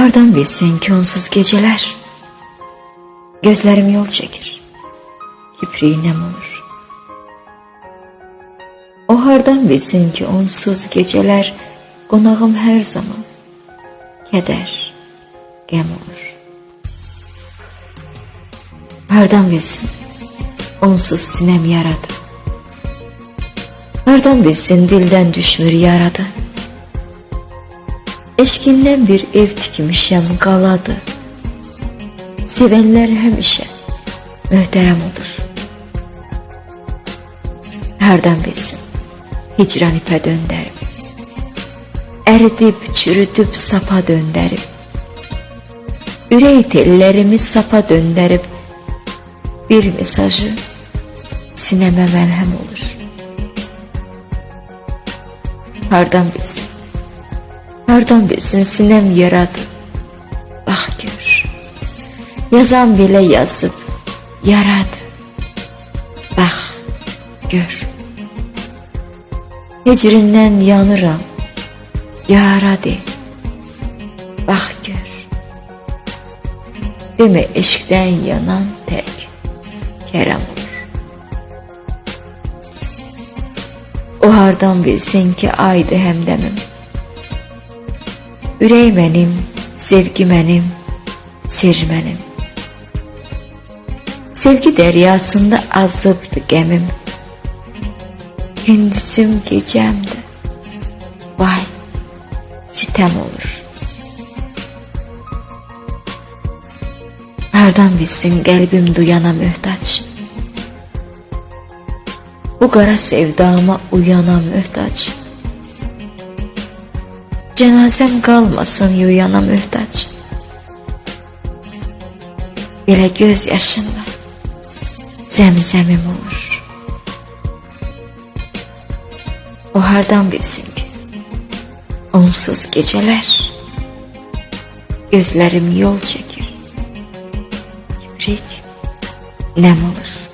hardan bilsin ki onsuz geceler, gözlerim yol çekir, kipriği nem olur. O hardan bilsin ki onsuz geceler, qonağım her zaman keder, qəm olur. Hardan bilsin onsuz sinem yaradı, hardan bilsin dilden düşmür yaradı. Eşkindən bir ev tikmişəm qaladı, sevenler həmişə möhtərəm olur. Hardan bilsin hicran ipə döndərib, əridib, çürüdüb sapa döndərib, ürək tellərimi sapa döndərib, bir mesajı sinəmə məlhəm olur. Hardan bilsin sinem yaradı, bax gör, yazan belə yazıb yaradı, bax gör. Hecrindən yanıram, yaradı, bax gör. Demə eşqdən yanan tək kərəm olur. O hardan bilsin ki aydı həmdəmim, ürək mənim, sevgi mənim, sir mənim. Sevgi dəryasında azıbdı qəmim, gündüzüm gecəmdi, vay sitəm olur. Hardan bilsin qəlbim duyana möhtac, bu qara sevdama uyana möhtac. Cenazem qalmasın yuyana möhtac, belə göz yaşınla zəmzəmim olur. O hardan bilsin ki onsuz geceler, gözlerim yol çekir, kibrik nem olur.